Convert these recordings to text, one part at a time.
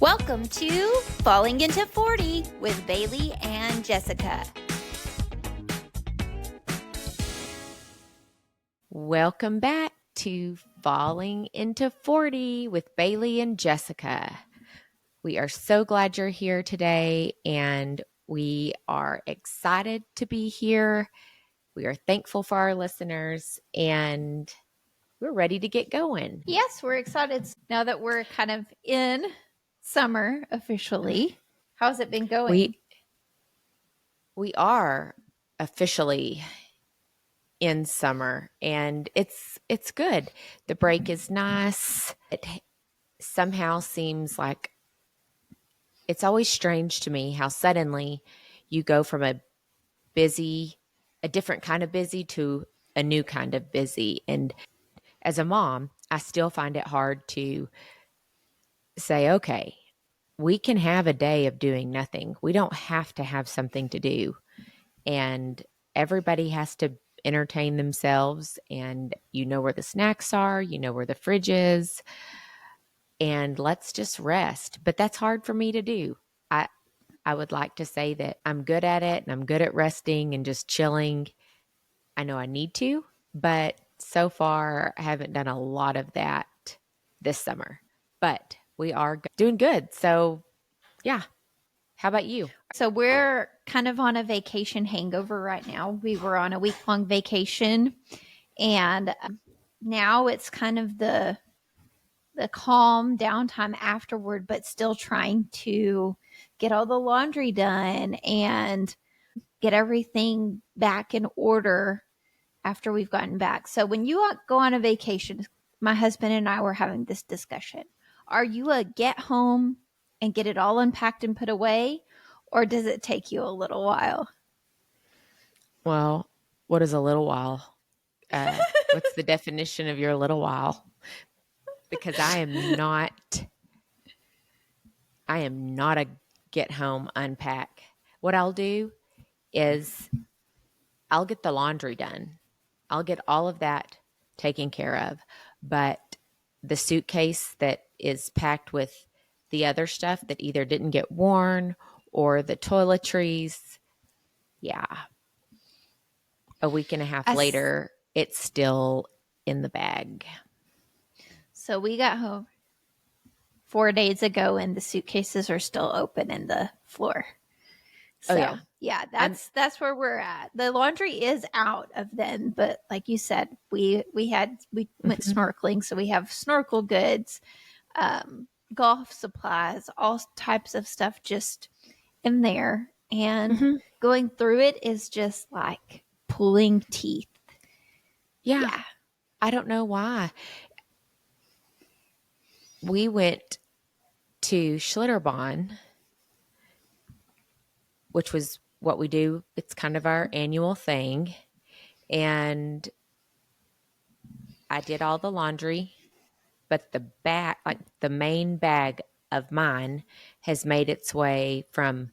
Welcome to Falling into 40 with Bailey and Jessica. Welcome back to Falling into 40 with Bailey and Jessica. We are so glad you're here today, and we are excited to be here. We are thankful for our listeners, and we're ready to get going. Yes, we're excited now that we're kind of in summer officially. How's it been going? We are officially in summer, and it's good. The break is nice. It somehow seems like it's always strange to me how suddenly you go from a different kind of busy to a new kind of busy. And as a mom, I still find it hard to say, okay, we can have a day of doing nothing. We don't have to have something to do. And everybody has to entertain themselves, and you know where the snacks are, you know where the fridge is, and let's just rest. But that's hard for me to do. I would like to say that I'm good at it and I'm good at resting and just chilling. I know I need to, but so far I haven't done a lot of that this summer. But we are doing good. So, yeah. How about you? So we're kind of on a vacation hangover right now. We were on a week-long vacation, and now it's kind of the calm downtime afterward, but still trying to get all the laundry done and get everything back in order after we've gotten back. So when you go on a vacation, my husband and I were having this discussion. Are you a get home and get it all unpacked and put away, or does it take you a little while? Well, what is a little while? What's the definition of your little while? Because I am not a get home unpack. What I'll do is I'll get the laundry done. I'll get all of that taken care of. But the suitcase that is packed with the other stuff that either didn't get worn or the toiletries, yeah. A week and a half later, it's still in the bag. So we got home 4 days ago and the suitcases are still open in the floor. So, yeah, that's where we're at. The laundry is out of them, but like you said, we went snorkeling, so we have snorkel goods, golf supplies, all types of stuff just in there. And going through it is just like pulling teeth. Yeah. I don't know why. We went to Schlitterbahn, which was what we do. It's kind of our annual thing. And I did all the laundry, but the main bag of mine has made its way from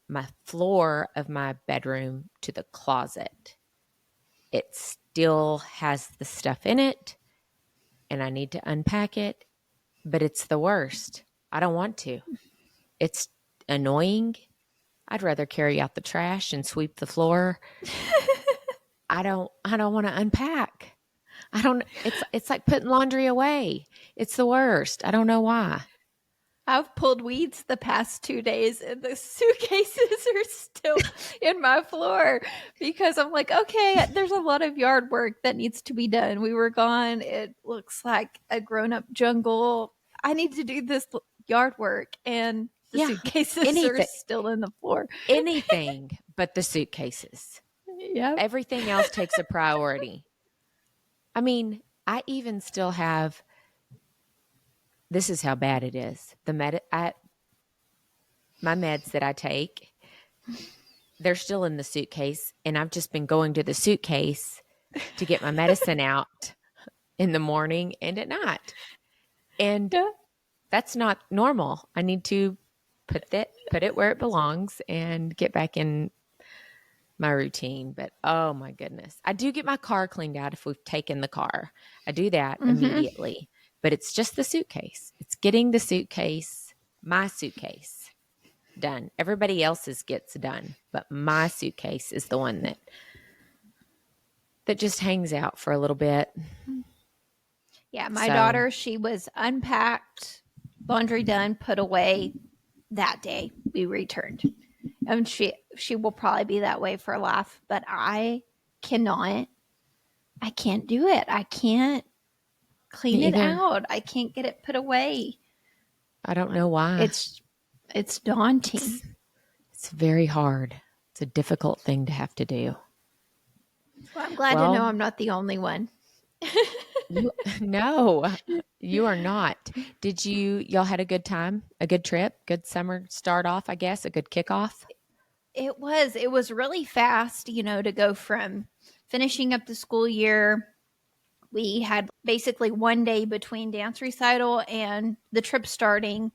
my floor of my bedroom to the closet. It still has the stuff in it, and I need to unpack it, but it's the worst. I don't want to. It's annoying. I'd rather carry out the trash and sweep the floor. I don't want to unpack. It's like putting laundry away. It's the worst. I don't know why. I've pulled weeds the past 2 days and the suitcases are still in my floor because I'm like, okay, there's a lot of yard work that needs to be done. We were gone. It looks like a grown-up jungle. I need to do this yard work, and the suitcases are still in the floor. Anything but the suitcases. Yeah. Everything else takes a priority. I mean, I even still have, this is how bad it is. My meds that I take, they're still in the suitcase, and I've just been going to the suitcase to get my medicine out in the morning and at night. And that's not normal. I need to put it where it belongs and get back in my routine. But oh my goodness, I do get my car cleaned out if we've taken the car. I do that immediately, but it's just the suitcase. It's getting the suitcase my suitcase done. Everybody else's gets done, but my suitcase is the one that just hangs out for a little bit. Yeah, my So- daughter, she was unpacked, laundry done, put away that day we returned. And she will probably be that way for life, but I can't do it. I can't clean Me it either. out. I can't get it put away. I don't know why. It's daunting. It's very hard. It's a difficult thing to have to do. Well, I'm glad to know I'm not the only one. No, you are not. Y'all had a good time? A good trip? Good summer start off, I guess? A good kickoff? It was really fast, to go from finishing up the school year. We had basically one day between dance recital and the trip starting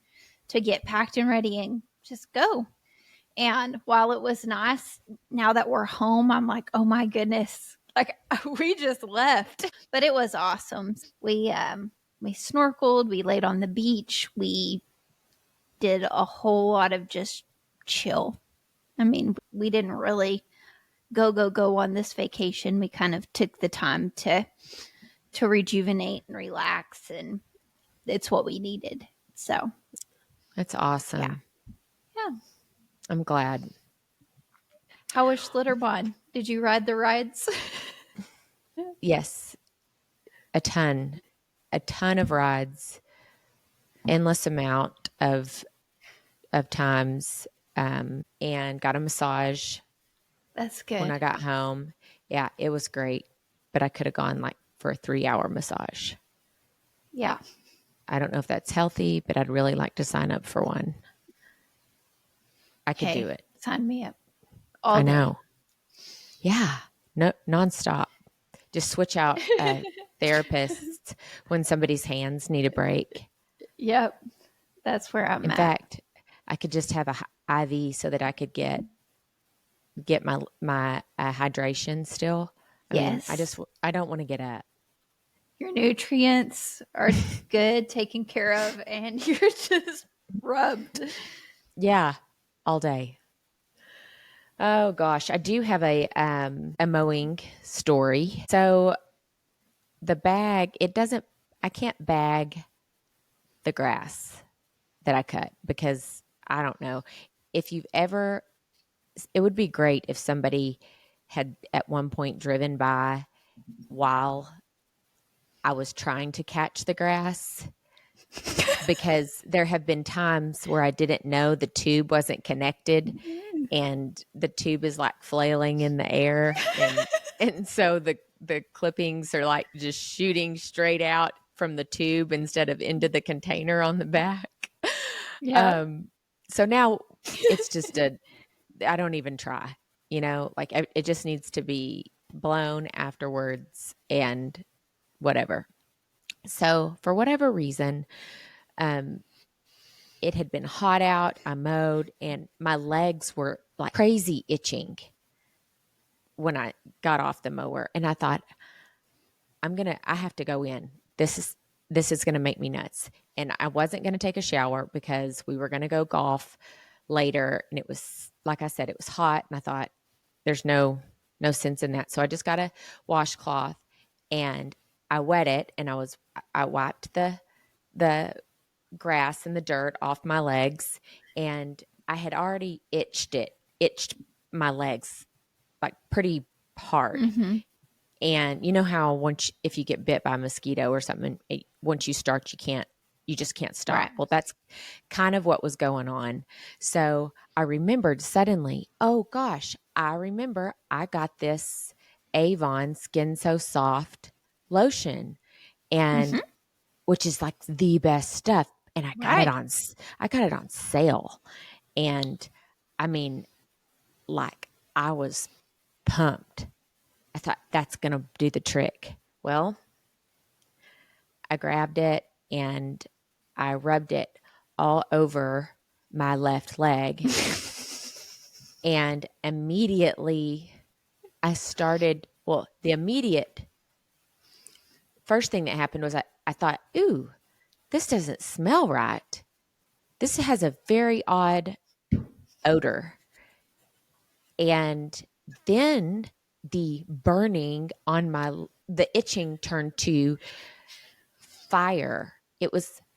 to get packed and ready and just go. And while it was nice, now that we're home, I'm like, oh my goodness, like we just left. But it was awesome. We snorkeled, we laid on the beach, we did a whole lot of just chill. I mean, we didn't really go on this vacation. We kind of took the time to rejuvenate and relax, and it's what we needed. So That's awesome. Yeah. I'm glad. How was Schlitterbahn? Did you ride the rides? Yes. A ton of rides, endless amount of times, and got a massage That's good. when I got home. Yeah, it was great, but I could have gone like for a 3-hour massage. Yeah. I don't know if that's healthy, but I'd really like to sign up for one. I could do it. Sign me up. I know. Yeah. No, nonstop. Just switch out therapists when somebody's hands need a break. Yep. That's where I'm In at. fact, I could just have a IV so that I could get my hydration still. I mean, I don't want to get up. Your nutrients are good, taken care of, and you're just rubbed. Yeah, all day. Oh gosh, I do have a mowing story. So the bag, I can't bag the grass that I cut because I don't know if you've ever, it would be great if somebody had at one point driven by while I was trying to catch the grass, because there have been times where I didn't know the tube wasn't connected and the tube is like flailing in the air. And so the clippings are like just shooting straight out from the tube instead of into the container on the back. Yeah. So now it's just I don't even try, like it just needs to be blown afterwards and whatever. So for whatever reason, it had been hot out. I mowed and my legs were like crazy itching when I got off the mower. And I thought, I have to go in. This is going to make me nuts. And I wasn't going to take a shower because we were going to go golf later. And it was, like I said, it was hot. And I thought there's no sense in that. So I just got a washcloth and I wet it and I wiped the grass and the dirt off my legs, and I had already itched my legs like pretty hard. Mm-hmm. And you know how if you get bit by a mosquito or something, once you start, you just can't stop. Right. Well, that's kind of what was going on. So I remembered suddenly, oh gosh, I remember I got this Avon Skin So Soft lotion, and which is like the best stuff. And I got it on sale. And I mean, like I was pumped. I thought that's going to do the trick. Well, I grabbed it and I rubbed it all over my left leg. And immediately the immediate first thing that happened was I thought, ooh, this doesn't smell right. this has a very odd odor. And then the burning on the itching turned to fire.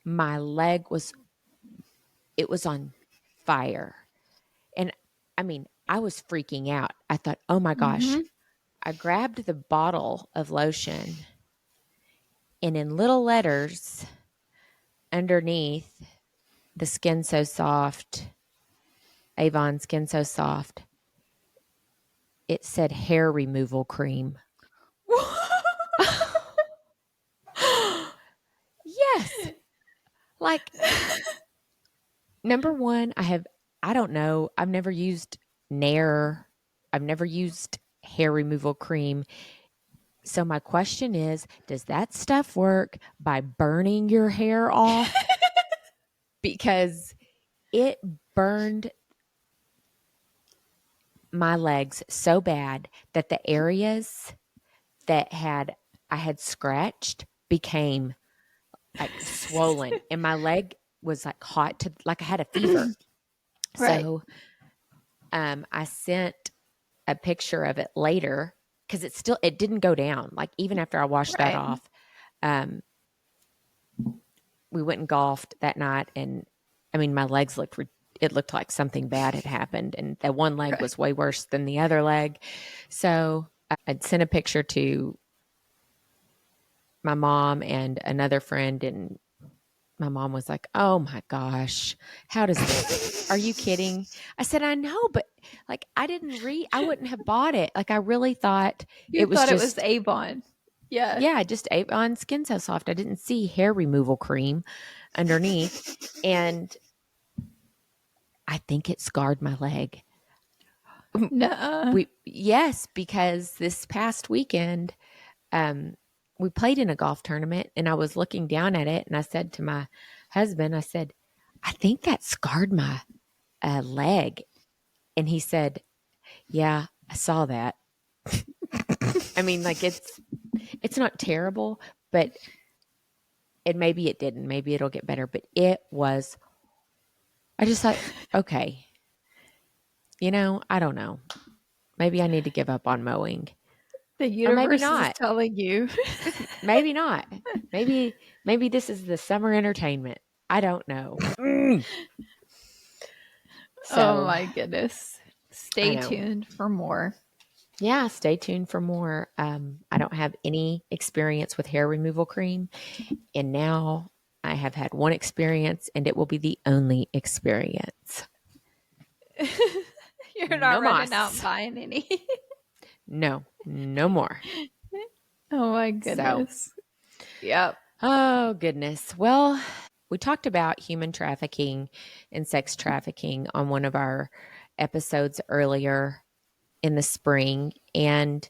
My leg was on fire. And I mean, I was freaking out. I thought, oh my gosh. I grabbed the bottle of lotion, and in little letters underneath, the Skin So Soft, Avon Skin So Soft, it said hair removal cream. Yes. Like, number one, I don't know. I've never used Nair. I've never used hair removal cream. So my question is, does that stuff work by burning your hair off? Because it burned my legs so bad that the areas that I had scratched became like swollen, and my leg was like hot to like I had a fever. Right. So I sent a picture of it later because it didn't go down. Like even after I washed that off, we went and golfed that night, and I mean my legs looked like something bad had happened, and that one leg was way worse than the other leg. So I'd sent a picture to my mom and another friend, and my mom was like, oh my gosh, how does this, are you kidding? I said, I know, but like I wouldn't have bought it. Like I really thought it was Avon. Yeah. Yeah, just Avon Skin So Soft. I didn't see hair removal cream underneath. And I think it scarred my leg. No. Yes, because this past weekend, we played in a golf tournament, and I was looking down at it, and I said to my husband, I said, I think that scarred my leg. And he said, yeah, I saw that. I mean, like it's not terrible, but maybe it didn't. Maybe it'll get better. But I just thought, okay, I don't know. Maybe I need to give up on mowing. The universe is telling you. Maybe not. Maybe this is the summer entertainment. I don't know. Oh my goodness. Stay tuned for more. Yeah, stay tuned for more. I don't have any experience with hair removal cream, and now I have had one experience, and it will be the only experience. You're not running out and buying any. No more. Oh my goodness. Yep. Oh goodness. Well, we talked about human trafficking and sex trafficking on one of our episodes earlier in the spring. And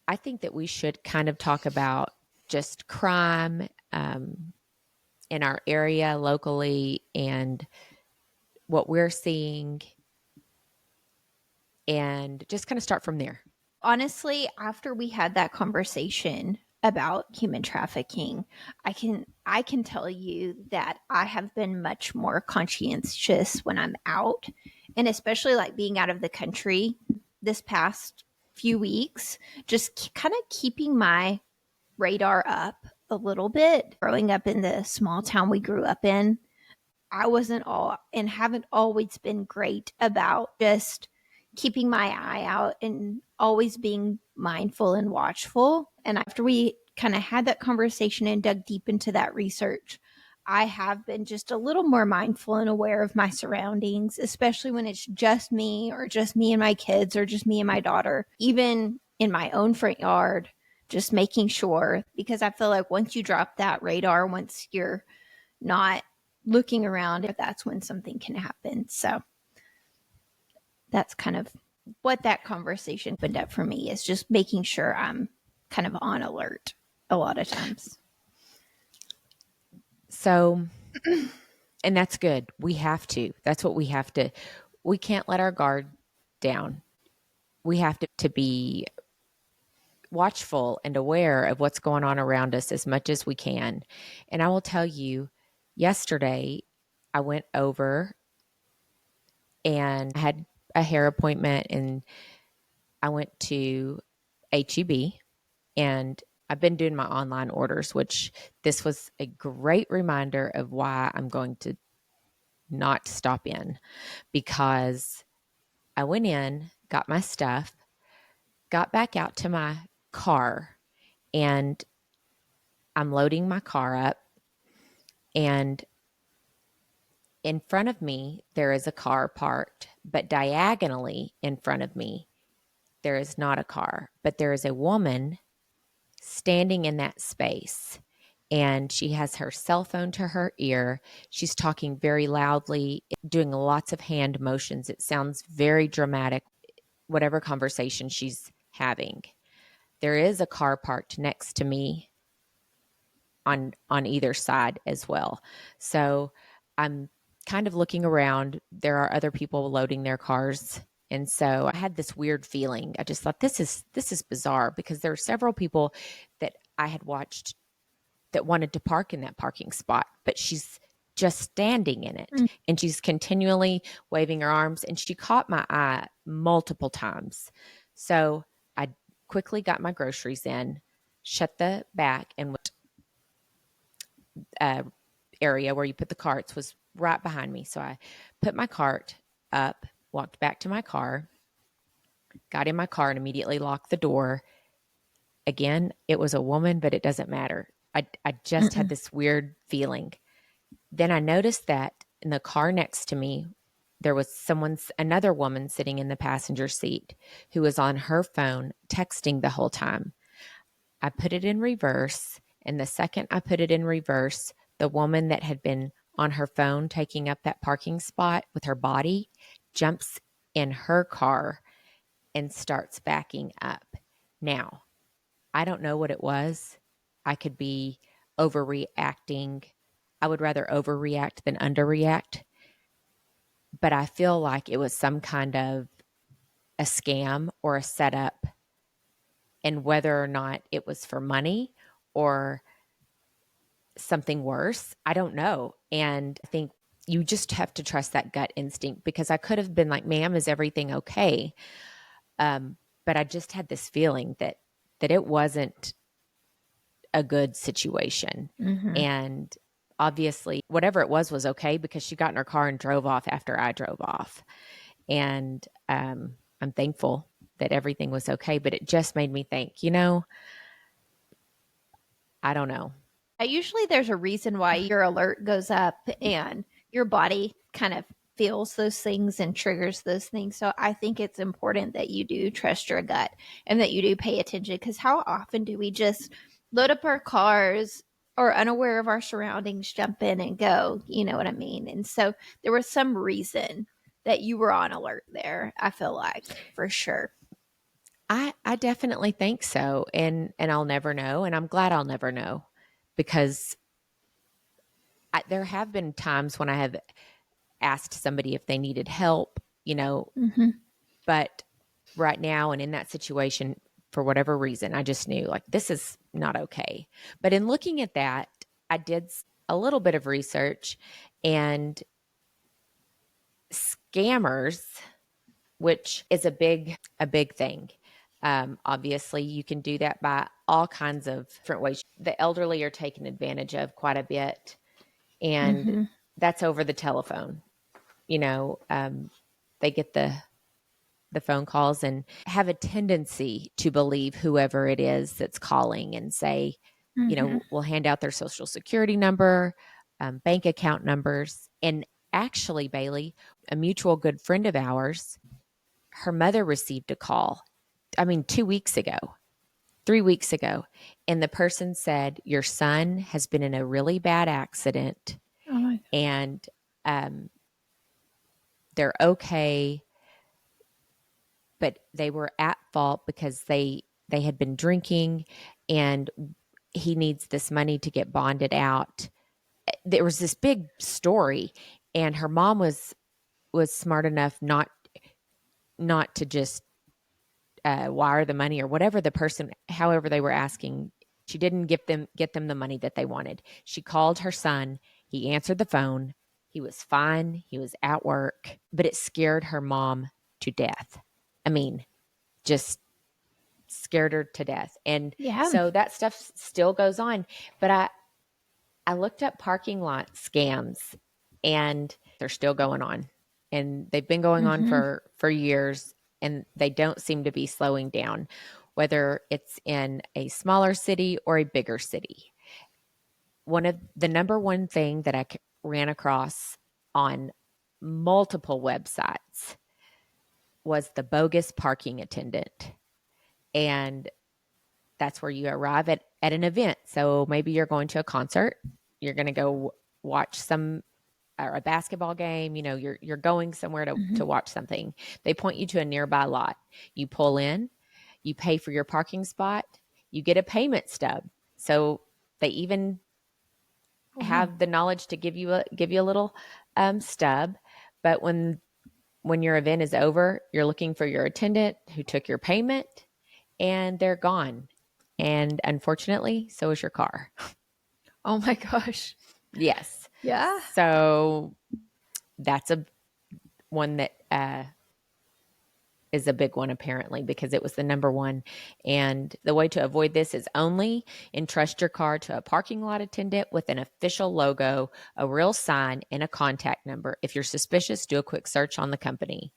I think that we should kind of talk about just crime in our area locally and what we're seeing, and just kind of start from there. Honestly, after we had that conversation about human trafficking, I can tell you that I have been much more conscientious when I'm out, and especially like being out of the country this past few weeks, just kind of keeping my radar up a little bit. Growing up in the small town we grew up in, I haven't always been great about just keeping my eye out and always being mindful and watchful. And after we kind of had that conversation and dug deep into that research, I have been just a little more mindful and aware of my surroundings, especially when it's just me or just me and my kids or just me and my daughter, even in my own front yard, just making sure, because I feel like once you drop that radar, once you're not looking around, that's when something can happen. So that's kind of what that conversation opened up for me, is just making sure I'm kind of on alert a lot of times. So, and that's good. We have to. That's what we have to. We can't let our guard down. We have to be watchful and aware of what's going on around us as much as we can. And I will tell you, yesterday I went over and had a hair appointment, and I went to HEB, and I've been doing my online orders, which this was a great reminder of why I'm going to not stop in, because I went in, got my stuff, got back out to my car, and I'm loading my car up, and in front of me, there is a car parked, but diagonally in front of me, there is not a car, but there is a woman standing in that space. And she has her cell phone to her ear. She's talking very loudly, doing lots of hand motions. It sounds very dramatic, whatever conversation she's having. There is a car parked next to me on either side as well. So I'm kind of looking around. There are other people loading their cars. And so I had this weird feeling. I just thought this is bizarre, because there are several people that I had watched that wanted to park in that parking spot, but she's just standing in it, and she's continually waving her arms, and she caught my eye multiple times. So I quickly got my groceries in, shut the back, and area where you put the carts was right behind me. So I put my cart up, walked back to my car, got in my car, and immediately locked the door. Again, it was a woman, but it doesn't matter. I just had this weird feeling. Then I noticed that in the car next to me, there was another woman sitting in the passenger seat who was on her phone texting the whole time. I put it in reverse, and the second I put it in reverse, the woman that had been on her phone taking up that parking spot with her body jumps in her car and starts backing up. Now, I don't know what it was. I could be overreacting. I would rather overreact than underreact. But I feel like it was some kind of a scam or a setup. And whether or not it was for money or something worse, I don't know. And I think you just have to trust that gut instinct, because I could have been like, ma'am, is everything okay? But I just had this feeling that it wasn't a good situation. And obviously, whatever it was okay, because she got in her car and drove off after I drove off. And I'm thankful that everything was okay, but it just made me think, I don't know. Usually there's a reason why your alert goes up and your body kind of feels those things and triggers those things. So I think it's important that you do trust your gut and that you do pay attention, because how often do we just load up our cars or unaware of our surroundings, jump in and go, you know what I mean? And so there was some reason that you were on alert there, I feel like, for sure. I definitely think so. And I'll never know. And I'm glad I'll never know, because there have been times when I have asked somebody if they needed help, but right now and in that situation, for whatever reason, I just knew like this is not okay. But in looking at that, I did a little bit of research, and scammers, which is a big thing. Obviously, you can do that by all kinds of different ways. The elderly are taken advantage of quite a bit, and that's over the telephone. They get the phone calls and have a tendency to believe whoever it is that's calling and say, we'll hand out their social security number, bank account numbers. And actually, Bailey, a mutual good friend of ours, her mother received a call, 2 weeks ago, 3 weeks ago. And the person said, your son has been in a really bad accident. Oh my God. And they're okay, but they were at fault because they had been drinking, and he needs this money to get bonded out. There was this big story, and her mom was smart enough not to just wire the money or whatever the person, however they were asking. She didn't get them the money that they wanted. She called her son. He answered the phone. He was fine. He was at work, but it scared her mom to death. I mean, just scared her to death. And Yeah. so that stuff still goes on. But I looked up parking lot scams, and they're still going on. And they've been going on for years, and they don't seem to be slowing down, whether it's in a smaller city or a bigger city. One of the number one thing that I ran across on multiple websites was the bogus parking attendant. And that's where you arrive at an event. So maybe you're going to a concert, you're going to go watch some or a basketball game, you know, you're going somewhere to watch something. They point you to a nearby lot. You pull in, you pay for your parking spot, you get a payment stub. So they even have the knowledge to give you a little stub. But when your event is over, you're looking for your attendant who took your payment, and they're gone. And unfortunately, so is your car. Oh my gosh. Yes. Yeah. So that's a one that is a big one, apparently, because it was the number one. And the way to avoid this is only entrust your car to a parking lot attendant with an official logo, a real sign, and a contact number. If you're suspicious, do a quick search on the company.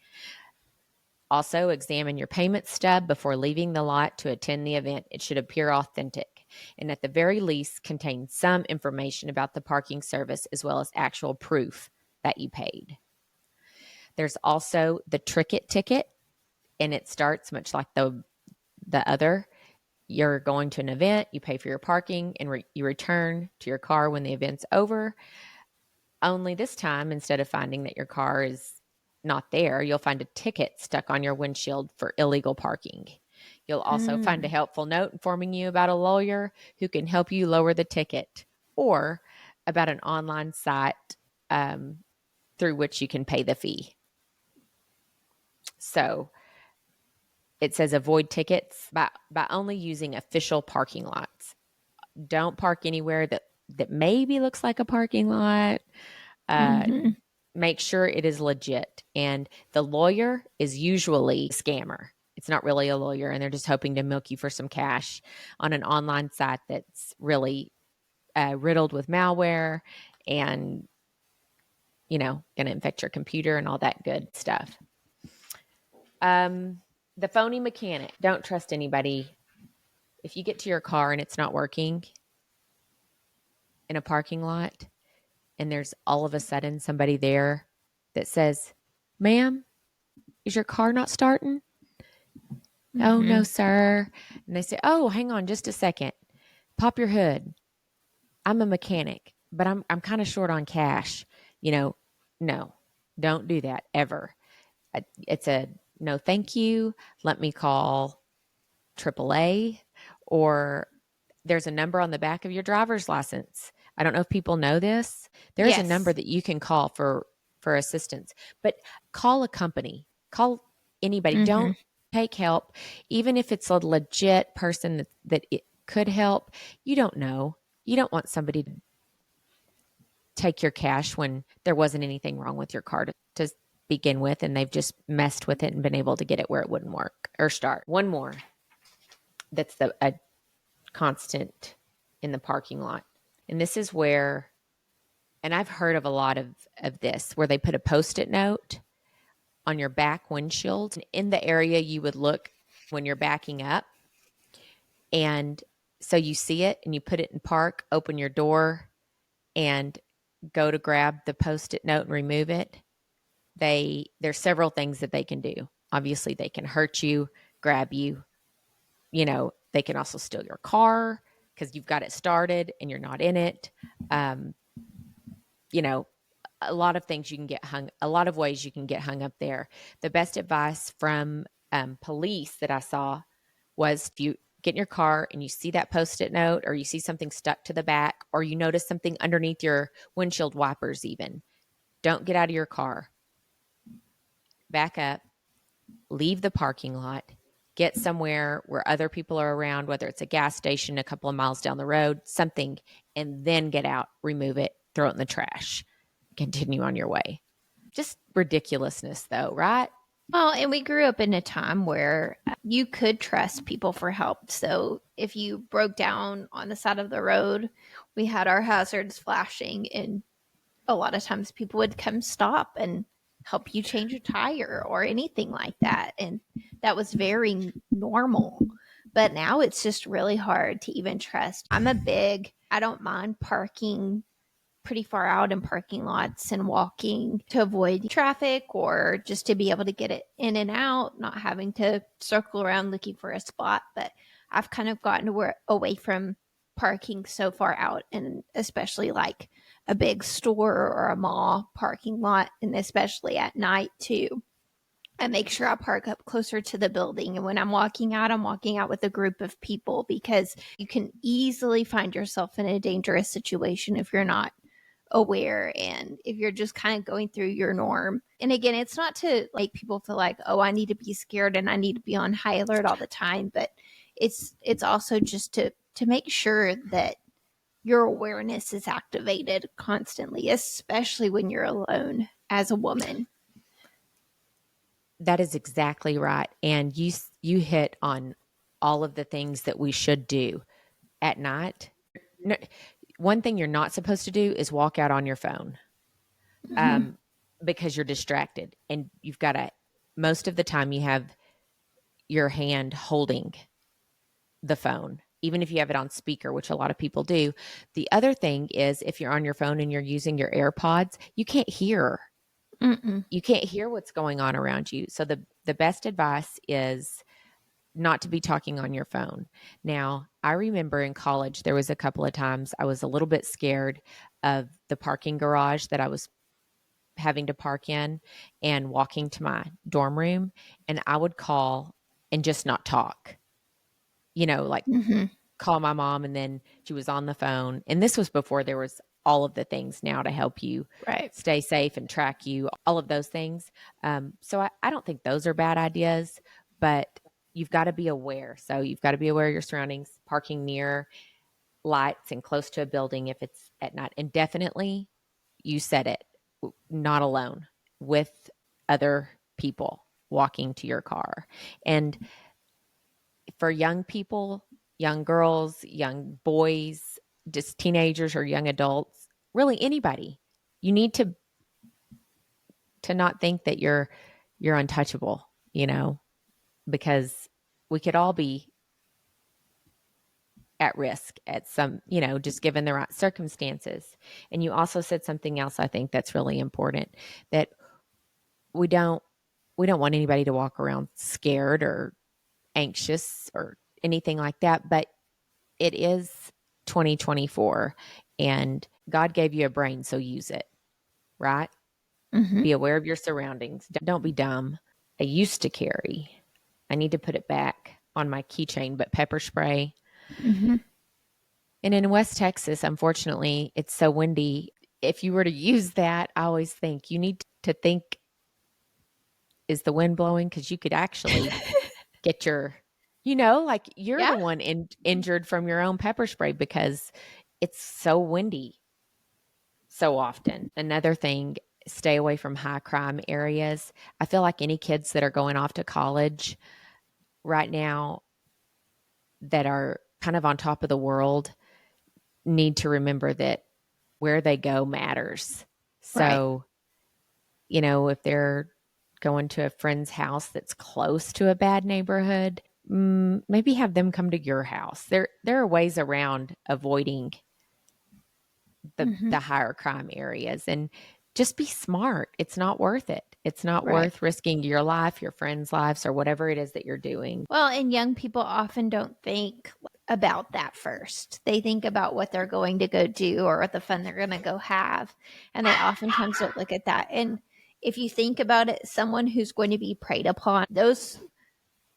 Also, examine your payment stub before leaving the lot to attend the event. It should appear authentic, and at the very least contain some information about the parking service as well as actual proof that you paid. There's also the Trick-It ticket, and it starts much like the other. You're going to an event, you pay for your parking, and you return to your car when the event's over. Only this time, instead of finding that your car is not there, you'll find a ticket stuck on your windshield for illegal parking. You'll also find a helpful note informing you about a lawyer who can help you lower the ticket, or about an online site through which you can pay the fee. So it says avoid tickets by only using official parking lots. Don't park anywhere that maybe looks like a parking lot. Make sure it is legit. And the lawyer is usually a scammer. It's not really a lawyer, and they're just hoping to milk you for some cash on an online site that's really riddled with malware and, you know, going to infect your computer and all that good stuff. The phony mechanic. Don't trust anybody. If you get to your car and it's not working in a parking lot, and there's all of a sudden somebody there that says, "Ma'am, is your car not starting?" "Oh, no, sir." And they say, "Oh, hang on just a second. Pop your hood. I'm a mechanic, but I'm kind of short on cash." You know, no, don't do that ever. It's a no, thank you. Let me call AAA, or there's a number on the back of your driver's license. I don't know if people know this. There's a number that you can call for assistance, but call a company, call anybody. Don't take help, even if it's a legit person that it could help. You don't know. You don't want somebody to take your cash when there wasn't anything wrong with your car to begin with, and they've just messed with it and been able to get it where it wouldn't work or start. One more that's a constant in the parking lot. And this is where, and I've heard of a lot of this, where they put a Post-it note on your back windshield in the area you would look when you're backing up. And so you see it and you put it in park, open your door, and go to grab the Post-it note and remove it. There's several things that they can do. Obviously, they can hurt you, grab you. You know, they can also steal your car because you've got it started and you're not in it. You know, a lot of things you can get a lot of ways you can get hung up there. The best advice from police that I saw was, if you get in your car and you see that Post-it note, or you see something stuck to the back, or you notice something underneath your windshield wipers even, don't get out of your car. Back up, leave the parking lot, get somewhere where other people are around, whether it's a gas station a couple of miles down the road, something, and then get out, remove it, throw it in the trash. continue on your way. Just ridiculousness, though, right? Well, and we grew up in a time where you could trust people for help. So if you broke down on the side of the road, we had our hazards flashing, and a lot of times people would come stop and help you change a tire or anything like that. And that was very normal. But now it's just really hard to even trust. I don't mind parking pretty far out in parking lots and walking to avoid traffic or just to be able to get it in and out, not having to circle around looking for a spot. But I've kind of gotten away from parking so far out, and especially like a big store or a mall parking lot, and especially at night too. I make sure I park up closer to the building. And when I'm walking out with a group of people, because you can easily find yourself in a dangerous situation if you're not aware and if you're just kind of going through your norm. And again, it's not to make people feel like, oh, I need to be scared and I need to be on high alert all the time, but it's also just to make sure that your awareness is activated constantly, especially when you're alone as a woman. That is exactly right. And you hit on all of the things that we should do at night. No, one thing you're not supposed to do is walk out on your phone, because you're distracted, and you've got to, most of the time you have your hand holding the phone, even if you have it on speaker, which a lot of people do. The other thing is, if you're on your phone and you're using your AirPods, you can't hear. You can't hear what's going on around you. So the best advice is not to be talking on your phone. Now, I remember in college, there was a couple of times I was a little bit scared of the parking garage that I was having to park in and walking to my dorm room. And I would call and just not talk, like call my mom, and then she was on the phone. And this was before there was all of the things now to help you stay safe and track you, all of those things. So I don't think those are bad ideas, but you've got to be aware. So you've got to be aware of your surroundings, parking near lights and close to a building if it's at night. And definitely, you said it, not alone, with other people walking to your car. And for young people, young girls, young boys, just teenagers or young adults, really anybody, you need to not think that you're untouchable, because we could all be at risk at some, just given the right circumstances. And you also said something else I think that's really important, that we don't want anybody to walk around scared or anxious or anything like that, but it is 2024 and God gave you a brain, so use it, right? Be aware of your surroundings. Don't be dumb. I used to carry, I need to put it back on my keychain, but pepper spray. And in West Texas, unfortunately, it's so windy. If you were to use that, I always think you need to think, is the wind blowing? Because you could actually get your, like you're the one injured from your own pepper spray because it's so windy so often. Another thing, stay away from high crime areas. I feel like any kids that are going off to college right now that are kind of on top of the world need to remember that where they go matters. So, if they're going to a friend's house that's close to a bad neighborhood, maybe have them come to your house. There are ways around avoiding the higher crime areas, and just be smart. It's not worth it. It's not worth risking your life, your friends' lives, or whatever it is that you're doing. Well, and young people often don't think about that first. They think about what they're going to go do or what the fun they're going to go have. And they oftentimes don't look at that. And if you think about it, someone who's going to be preyed upon, those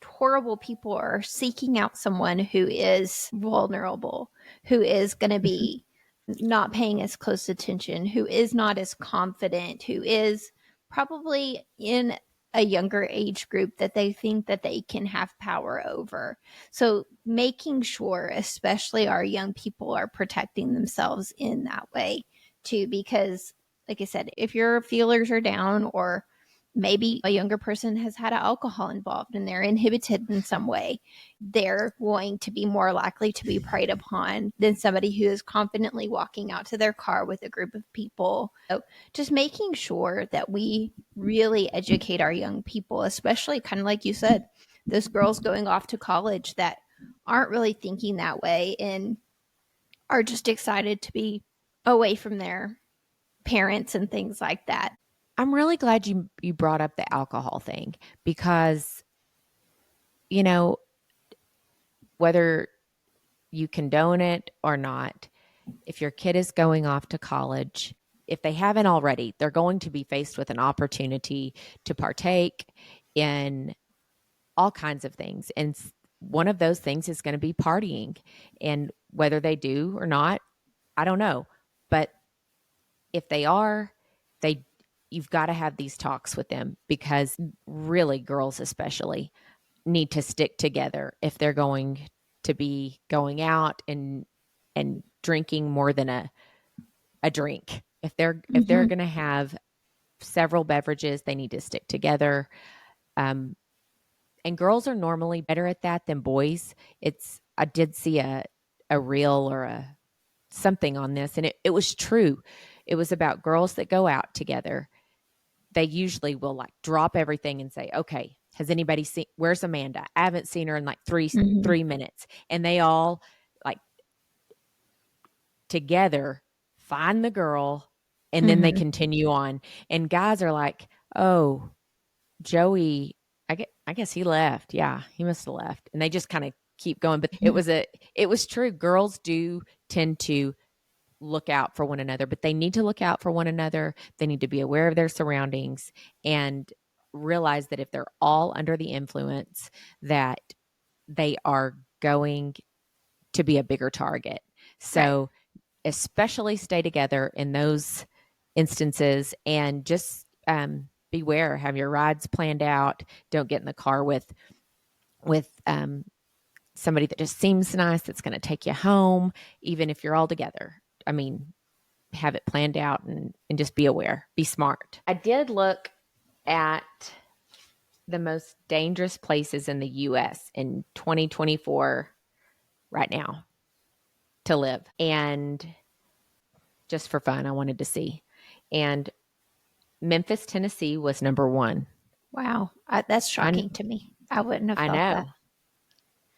horrible people are seeking out someone who is vulnerable, who is going to be not paying as close attention, who is not as confident, who is probably in a younger age group that they think that they can have power over. So making sure, especially our young people, are protecting themselves in that way too, because like I said, if your feelers are down, or maybe a younger person has had alcohol involved and they're inhibited in some way, they're going to be more likely to be preyed upon than somebody who is confidently walking out to their car with a group of people. So just making sure that we really educate our young people, especially kind of like you said, those girls going off to college that aren't really thinking that way and are just excited to be away from their parents and things like that. I'm really glad you brought up the alcohol thing because, you know, whether you condone it or not, if your kid is going off to college, if they haven't already, they're going to be faced with an opportunity to partake in all kinds of things. And one of those things is going to be partying. And whether they do or not, I don't know. But if they are, they you've got to have these talks with them because really girls especially need to stick together if they're going to be going out and drinking more than a drink. If they're going to have several beverages, they need to stick together. And girls are normally better at that than boys. I did see a reel or something on this, and it was true. It was about girls that go out together. They usually will like drop everything and say, okay, has anybody seen, where's Amanda? I haven't seen her in like Mm-hmm. 3 minutes. And they all like together find the girl and then they continue on. And guys are like, oh, Joey, I guess he left. Yeah, he must have left. And they just kind of keep going. But it was true. Girls do tend to look out for one another, but they need to look out for one another. They need to be aware of their surroundings and realize that if they're all under the influence, that they are going to be a bigger target. So especially stay together in those instances and just beware, have your rides planned out. Don't get in the car with somebody that just seems nice that's going to take you home, even if you're all together. I mean, have it planned out and just be aware, be smart. I did look at the most dangerous places in the US in 2024 right now to live. And just for fun, I wanted to see. And Memphis, Tennessee was number one. Wow. That's shocking to me. I wouldn't have I thought know. that.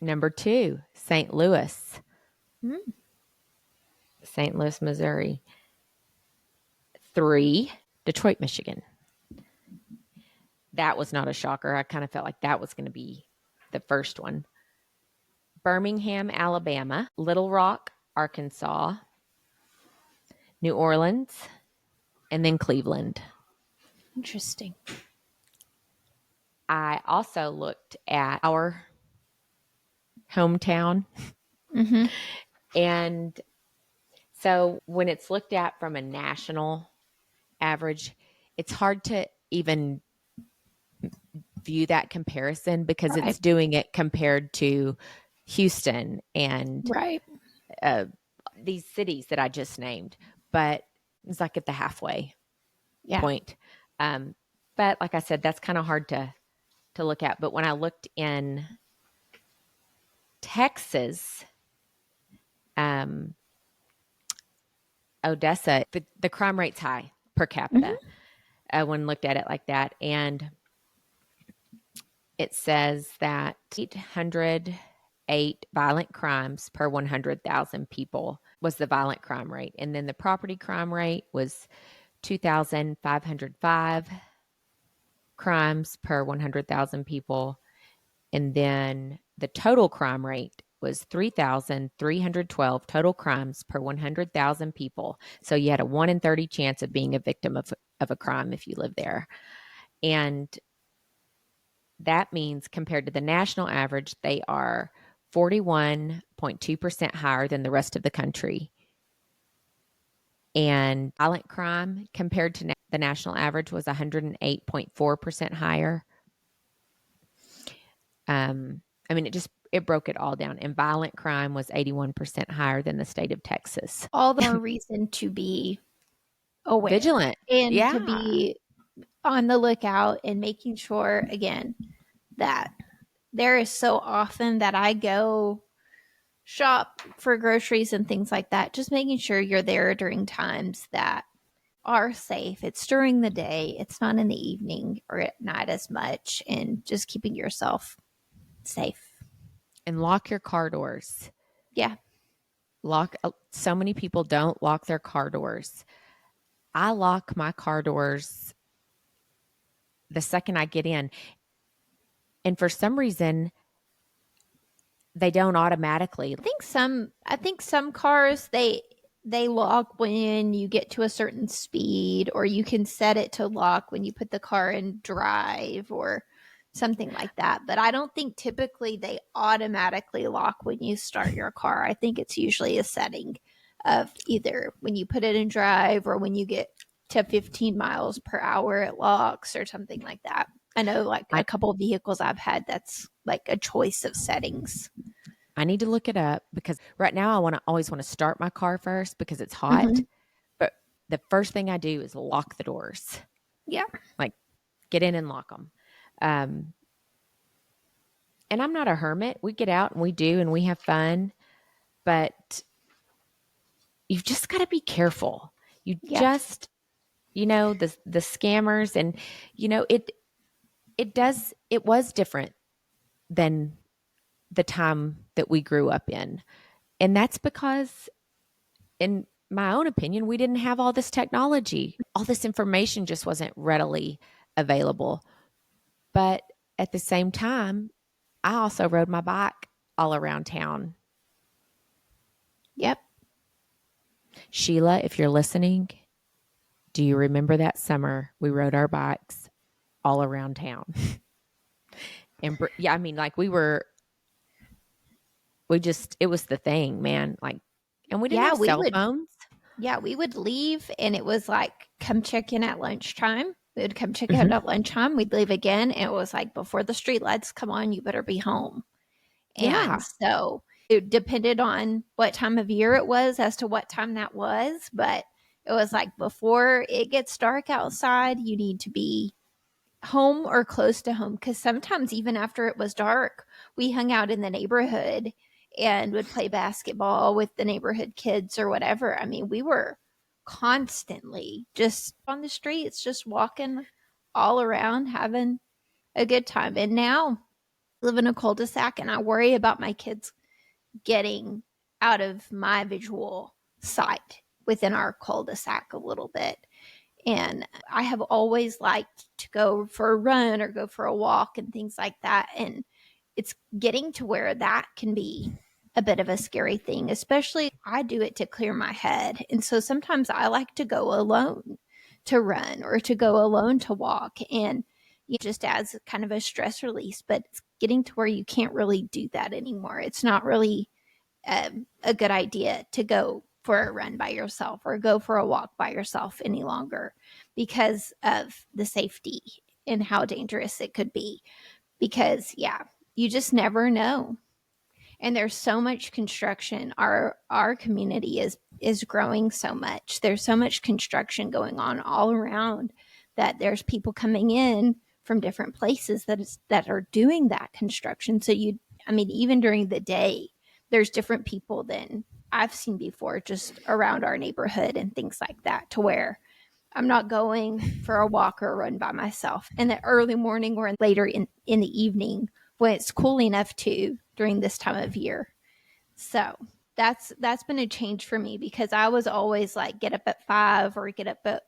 Number two, St. Louis. Mm. St. Louis, Missouri. 3, Detroit, Michigan. That was not a shocker. I kind of felt like that was going to be the first one. Birmingham, Alabama. Little Rock, Arkansas. New Orleans. And then Cleveland. Interesting. I also looked at our hometown. Mm-hmm. And so when it's looked at from a national average, it's hard to even view that comparison because it's doing it compared to Houston and these cities that I just named. But it's like at the halfway point. But like I said, that's kind of hard to look at. But when I looked in Texas, Odessa, the crime rate's high per capita when looked at it like that. And it says that 808 violent crimes per 100,000 people was the violent crime rate. And then the property crime rate was 2,505 crimes per 100,000 people. And then the total crime rate was 3,312 total crimes per 100,000 people. So you had a 1 in 30 chance of being a victim of a crime if you live there. And that means compared to the national average, they are 41.2% higher than the rest of the country. And violent crime compared to the national average was 108.4% higher. I mean, it broke it all down. And violent crime was 81% higher than the state of Texas. All the more reason to be aware Vigilant. and to Yeah. be on the lookout and making sure, again, that there is so often that I go shop for groceries and things like that, just making sure you're there during times that are safe. It's during the day, it's not in the evening or at night as much, and just keeping yourself safe. And lock your car doors. Yeah. So many people don't lock their car doors. I lock my car doors the second I get in. And for some reason, they don't automatically. I think some cars they lock when you get to a certain speed, or you can set it to lock when you put the car in drive or something like that. But I don't think typically they automatically lock when you start your car. I think it's usually a setting of either when you put it in drive or when you get to 15 miles per hour it locks or something like that. I know like a I, couple of vehicles I've had that's like a choice of settings. I need to look it up because right now always want to start my car first because it's hot. Mhm. But the first thing I do is lock the doors, Yeah. like get in and lock them. Um, and I'm not a hermit. We get out and we do and we have fun, but you've just got to be careful. You Yeah. just, the scammers and it was different than the time that we grew up in. And that's because in my own opinion, we didn't have all this technology. All this information just wasn't readily available. But at the same time, I also rode my bike all around town. Yep. Sheila, if you're listening, do you remember that summer we rode our bikes all around town? And yeah, I mean, like it was the thing, man. Like, and we didn't Yeah, have we cell would phones. we would leave and it was like come check in at lunchtime. We would come check Mhm. in at lunchtime. We'd leave again. And it was like before the street lights come on, you better be home. And Yeah. so it depended on what time of year it was as to what time that was. But it was like before it gets dark outside, you need to be home or close to home. Because sometimes, even after it was dark, we hung out in the neighborhood and would play basketball with the neighborhood kids or whatever. I mean, we were constantly just on the streets, just walking all around, having a good time. And now I live in a cul-de-sac and I worry about my kids getting out of my visual sight within our cul-de-sac a little bit. And I have always liked to go for a run or go for a walk and things like that. And it's getting to where that can be a bit of a scary thing, especially I do it to clear my head. And so sometimes I like to go alone to run or to go alone to walk. And just as kind of a stress release, but it's getting to where you can't really do that anymore. It's not really a good idea to go for a run by yourself or go for a walk by yourself any longer because of the safety and how dangerous it could be. Because, yeah, you just never know. And there's so much construction. Our community is growing so much. There's so much construction going on all around that there's people coming in from different places that are doing that construction. So I mean, even during the day, there's different people than I've seen before just around our neighborhood and things like that, to where I'm not going for a walk or a run by myself in the early morning or later in the evening when it's cool enough to during this time of year. So that's been a change for me because I was always like get up at 5 or get up at,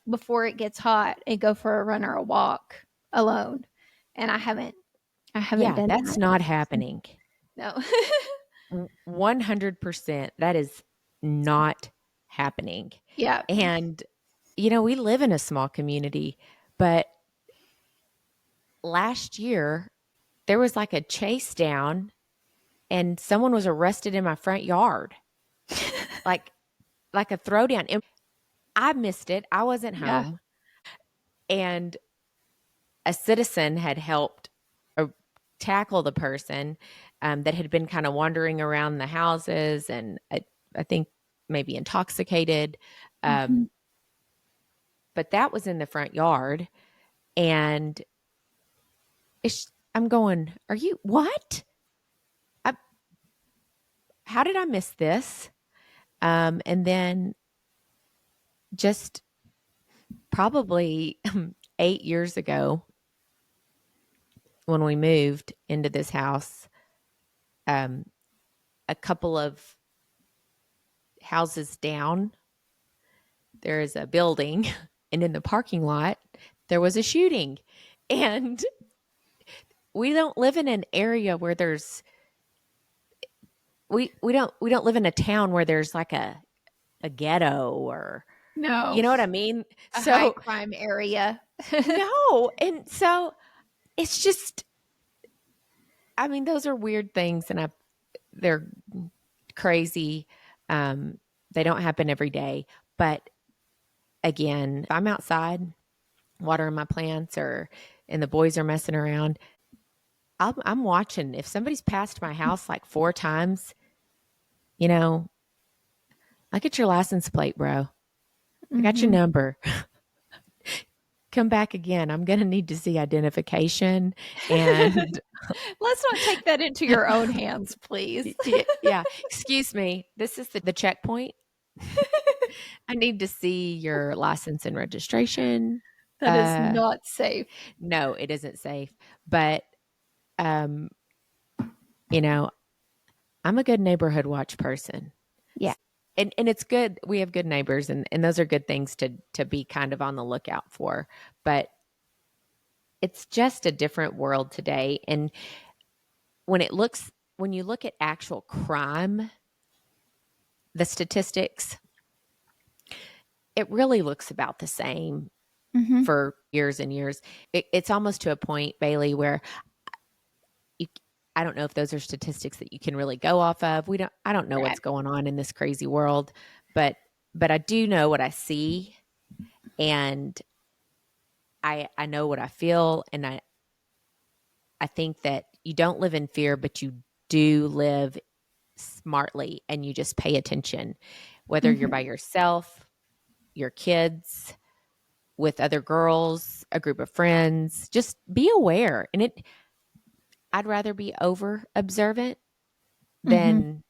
before it gets hot and go for a run or a walk alone. And I haven't Yeah, done that's that. not happening. No. 100%. That is not happening. Yeah. And, we live in a small community, but last year there was like a chase down and someone was arrested in my front yard, like, like a throwdown. And I missed it. I wasn't Yeah. home. And a citizen had helped tackle the person that had been kind of wandering around the houses and I think maybe intoxicated. Mhm. but that was in the front yard. And I'm going, are you, what? How did I miss this? And then just probably 8 years ago, when we moved into this house, a couple of houses down, there is a building, and in the parking lot, there was a shooting. And we don't live in an area where there's we don't live in a town where there's like a ghetto, or No. you know what I mean? A high crime area. No. And so it's just, I mean, those are weird things, and they're crazy. They don't happen every day. But again, if I'm outside watering my plants, and the boys are messing around, I'm watching. If somebody's passed my house like 4 times, look at your license plate, bro. I got your number. Come back again. I'm going to need to see identification. And let's not take that into your own hands, please. Yeah. Excuse me. This is the checkpoint. I need to see your license and registration. That is not safe. No, it isn't safe. But, I'm a good neighborhood watch person. Yeah. And it's good. We have good neighbors, and those are good things to be kind of on the lookout for. But it's just a different world today. And when you look at actual crime, the statistics, it really looks about the same for years and years. It's almost to a point, Bailey, where I don't know if those are statistics that you can really go off of. I don't know what's going on in this crazy world, but I do know what I see, and I know what I feel. And I think that you don't live in fear, but you do live smartly, and you just pay attention, whether you're by yourself, your kids, with other girls, a group of friends. Just be aware. And I'd rather be over observant than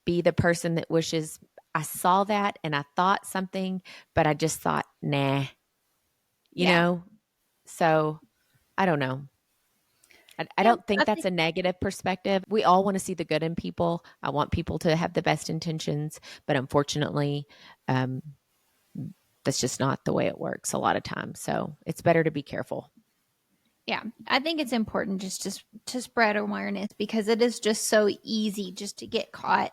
be the person that wishes I saw that and I thought something, but I just thought, nah, you know? So I don't know. I don't think that's a negative perspective. We all want to see the good in people. I want people to have the best intentions, but unfortunately, that's just not the way it works a lot of times. So it's better to be careful. Yeah, I think it's important just to spread awareness, because it is just so easy just to get caught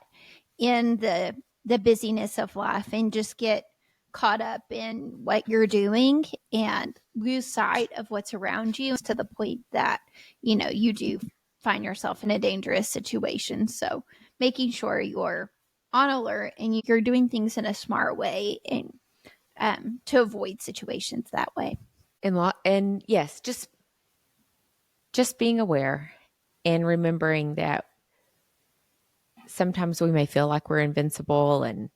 in the busyness of life and just get caught up in what you're doing and lose sight of what's around you, to the point that, you do find yourself in a dangerous situation. So making sure you're on alert and you're doing things in a smart way, and to avoid situations that way. And yes, just being aware and remembering that sometimes we may feel like we're invincible and,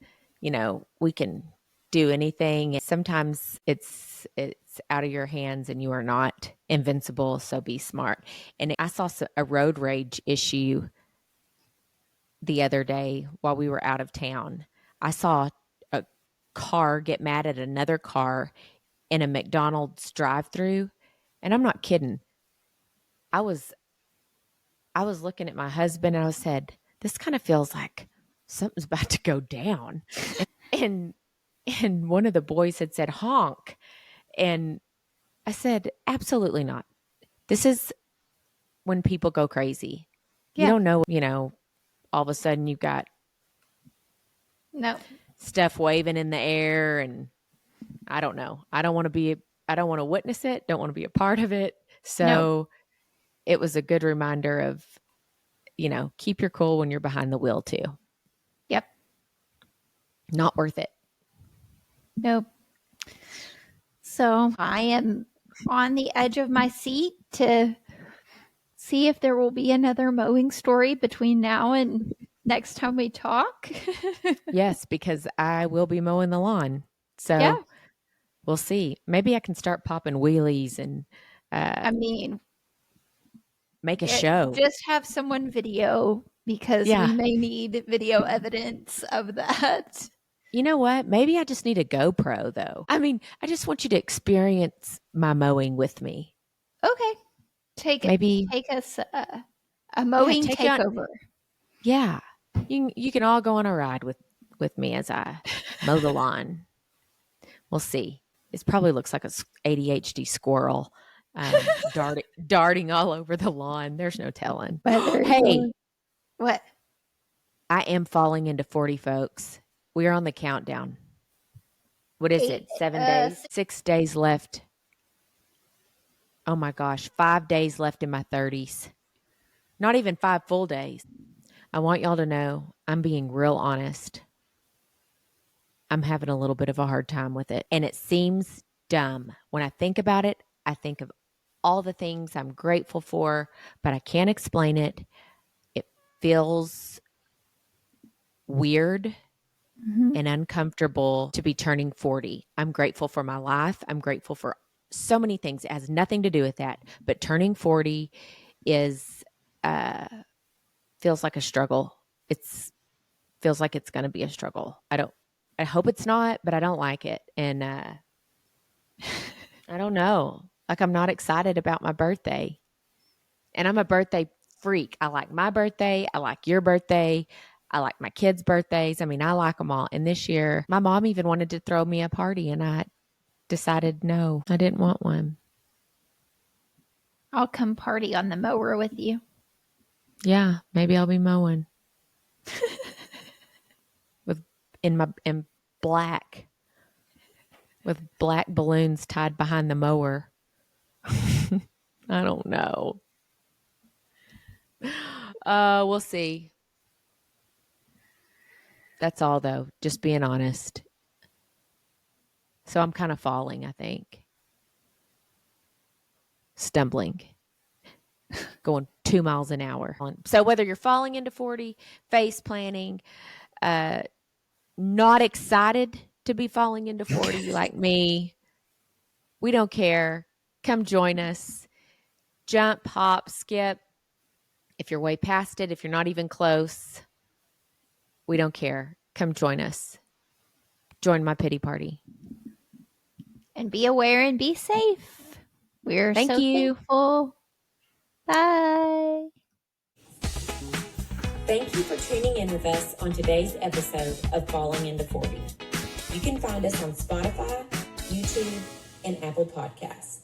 we can do anything. Sometimes it's out of your hands and you are not invincible. So be smart. And I saw a road rage issue the other day while we were out of town. I saw a car get mad at another car in a McDonald's drive-thru. And I'm not kidding. I was looking at my husband and I said, this kind of feels like something's about to go down. And one of the boys had said, honk. And I said, absolutely not. This is when people go crazy. Yeah. You don't know, all of a sudden you've got stuff waving in the air, and I don't know. I don't want to witness it. Don't want to be a part of it. So it was a good reminder of, keep your cool when you're behind the wheel too. Yep. Not worth it. Nope. So I am on the edge of my seat to see if there will be another mowing story between now and next time we talk. Yes, because I will be mowing the lawn. So we'll see. Maybe I can start popping wheelies and I mean, make a show. Just have someone video because Yeah. we may need video evidence of that. You know what? Maybe I just need a GoPro though. I mean, I just want you to experience my mowing with me. Okay. Take us a mowing takeover. Yeah. You can all go on a ride with me as I mow the lawn. We'll see. It probably looks like a ADHD squirrel darting all over the lawn. There's no telling. Hey. What? I am falling into 40, folks. We are on the countdown. What is it? 7 days? 6 days left. Oh my gosh. 5 days left in my 30s. Not even 5 full days. I want y'all to know I'm being real honest. I'm having a little bit of a hard time with it. And it seems dumb. When I think about it, I think of all the things I'm grateful for, but I can't explain it. It feels weird and uncomfortable to be turning 40. I'm grateful for my life. I'm grateful for so many things. It has nothing to do with that. But turning 40 is feels like a struggle. Feels like it's going to be a struggle. I hope it's not, but I don't like it. And I don't know. Like, I'm not excited about my birthday. And I'm a birthday freak. I like my birthday. I like your birthday. I like my kids' birthdays. I mean, I like them all. And this year, my mom even wanted to throw me a party, and I decided no, I didn't want one. I'll come party on the mower with you. Yeah, maybe I'll be mowing. in black, with black balloons tied behind the mower. I don't know. We'll see. That's all though, just being honest. So I'm kind of falling, I think. Stumbling. Going 2 miles an hour. So whether you're falling into 40, face planning, not excited to be falling into 40 like me, we don't care. Come join us. Jump, hop, skip. If you're way past it, if you're not even close, we don't care. Come join us. Join my pity party. And be aware and be safe. We're Thank you. Thankful. Bye. Thank you for tuning in with us on today's episode of Falling into 40. You can find us on Spotify, YouTube, and Apple Podcasts.